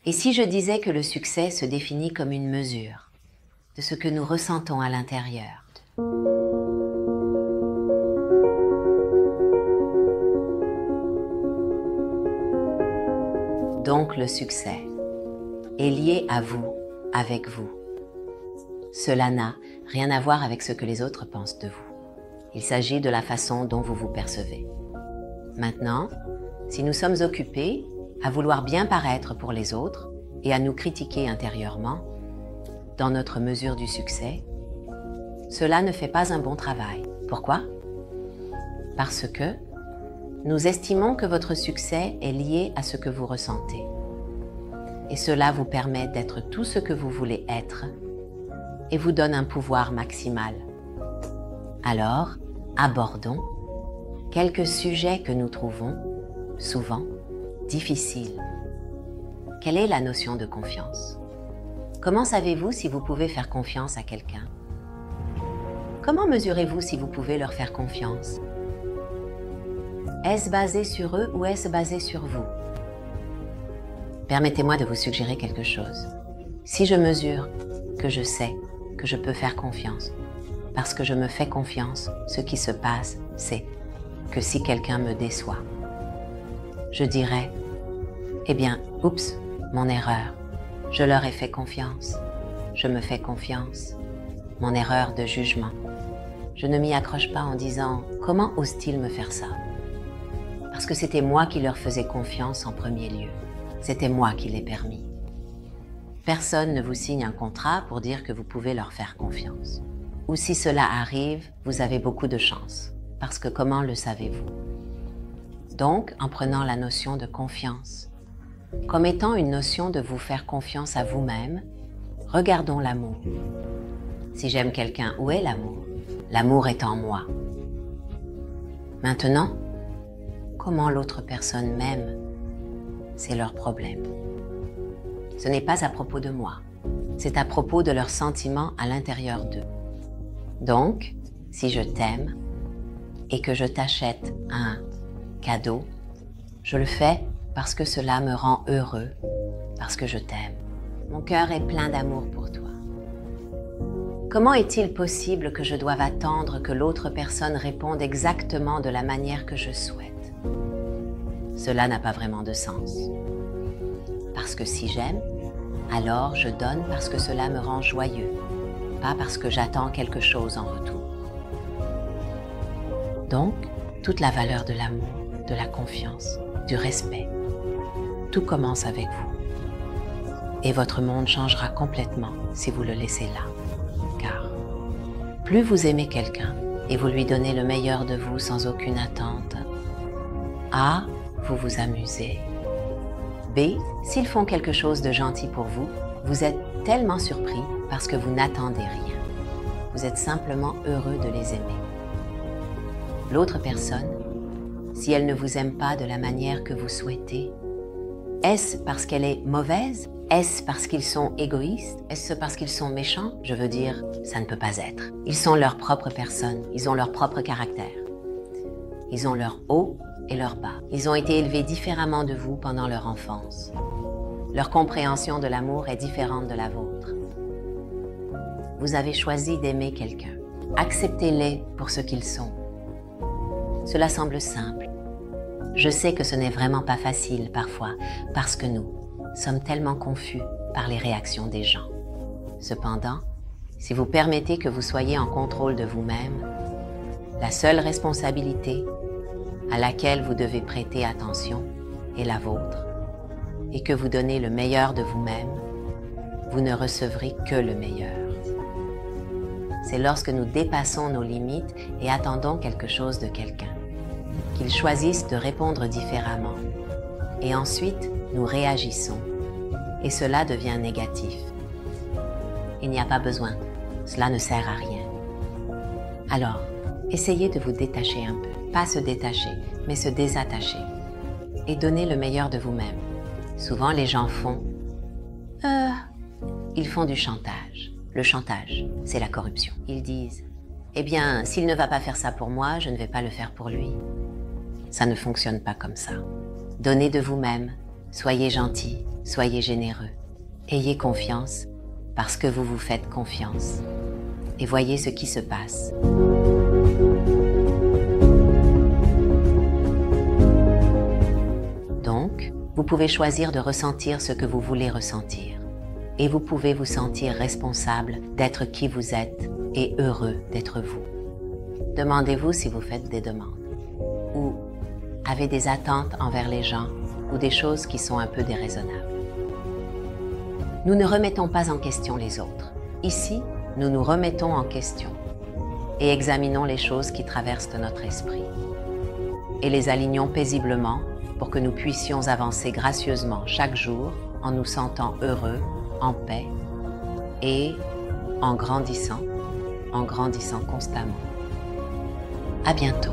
Et si je disais que le succès se définit comme une mesure de ce que nous ressentons à l'intérieur? Donc le succès est lié à vous, avec vous. Cela n'a rien à voir avec ce que les autres pensent de vous. Il s'agit de la façon dont vous vous percevez. Maintenant, si nous sommes occupés à vouloir bien paraître pour les autres et à nous critiquer intérieurement, dans notre mesure du succès, cela ne fait pas un bon travail. Pourquoi? Parce que nous estimons que votre succès est lié à ce que vous ressentez. Et cela vous permet d'être tout ce que vous voulez être et vous donne un pouvoir maximal. Alors, abordons quelques sujets que nous trouvons souvent difficiles. Quelle est la notion de confiance? Comment savez-vous si vous pouvez faire confiance à quelqu'un? Comment mesurez-vous si vous pouvez leur faire confiance? Est-ce basé sur eux ou est-ce basé sur vous? Permettez-moi de vous suggérer quelque chose. Si je mesure que je sais que je peux faire confiance, parce que je me fais confiance, ce qui se passe, c'est que si quelqu'un me déçoit, je dirais, eh bien, oups, mon erreur, je leur ai fait confiance, je me fais confiance, mon erreur de jugement. Je ne m'y accroche pas en disant, comment ose-t-il me faire ça? Parce que c'était moi qui leur faisais confiance en premier lieu. C'était moi qui l'ai permis. Personne ne vous signe un contrat pour dire que vous pouvez leur faire confiance. Ou si cela arrive, vous avez beaucoup de chance. Parce que comment le savez-vous? Donc, en prenant la notion de confiance comme étant une notion de vous faire confiance à vous-même, regardons l'amour. Si j'aime quelqu'un, où est l'amour? L'amour est en moi. Maintenant, comment l'autre personne m'aime? C'est leur problème. Ce n'est pas à propos de moi, c'est à propos de leurs sentiments à l'intérieur d'eux. Donc, si je t'aime et que je t'achète un cadeau, je le fais parce que cela me rend heureux, parce que je t'aime. Mon cœur est plein d'amour pour toi. Comment est-il possible que je doive attendre que l'autre personne réponde exactement de la manière que je souhaite? Cela n'a pas vraiment de sens. Parce que si j'aime, alors je donne parce que cela me rend joyeux, pas parce que j'attends quelque chose en retour. Donc, toute la valeur de l'amour, de la confiance, du respect, tout commence avec vous. Et votre monde changera complètement si vous le laissez là. Car plus vous aimez quelqu'un et vous lui donnez le meilleur de vous sans aucune attente, A, vous vous amusez. B, s'ils font quelque chose de gentil pour vous, vous êtes tellement surpris parce que vous n'attendez rien. Vous êtes simplement heureux de les aimer. L'autre personne, si elle ne vous aime pas de la manière que vous souhaitez, est-ce parce qu'elle est mauvaise? Est-ce parce qu'ils sont égoïstes? Est-ce parce qu'ils sont méchants? Je veux dire, ça ne peut pas être. Ils sont leur propre personne, ils ont leur propre caractère. Ils ont leur haut et leur bas. Ils ont été élevés différemment de vous pendant leur enfance. Leur compréhension de l'amour est différente de la vôtre. Vous avez choisi d'aimer quelqu'un. Acceptez-les pour ce qu'ils sont. Cela semble simple. Je sais que ce n'est vraiment pas facile parfois, parce que nous sommes tellement confus par les réactions des gens. Cependant, si vous permettez que vous soyez en contrôle de vous-même, la seule responsabilité à laquelle vous devez prêter attention est la vôtre, et que vous donnez le meilleur de vous-même, vous ne recevrez que le meilleur. C'est lorsque nous dépassons nos limites et attendons quelque chose de quelqu'un, qu'ils choisissent de répondre différemment. Et ensuite, nous réagissons. Et cela devient négatif. Il n'y a pas besoin. Cela ne sert à rien. Alors, essayez de vous détacher un peu. Pas se détacher, mais se désattacher. Et donner le meilleur de vous-même. Souvent, les gens font... Ils font du chantage. Le chantage, c'est la corruption. Ils disent... Eh bien, s'il ne va pas faire ça pour moi, je ne vais pas le faire pour lui. Ça ne fonctionne pas comme ça. Donnez de vous-même Soyez gentil, soyez généreux. Ayez confiance parce que vous vous faites confiance. Et voyez ce qui se passe. Donc, vous pouvez choisir de ressentir ce que vous voulez ressentir. Et vous pouvez vous sentir responsable d'être qui vous êtes et heureux d'être vous. Demandez-vous si vous faites des demandes ou avez des attentes envers les gens ou des choses qui sont un peu déraisonnables. Nous ne remettons pas en question les autres. Ici, nous nous remettons en question et examinons les choses qui traversent notre esprit et les alignons paisiblement pour que nous puissions avancer gracieusement chaque jour en nous sentant heureux, en paix et en grandissant constamment. À bientôt.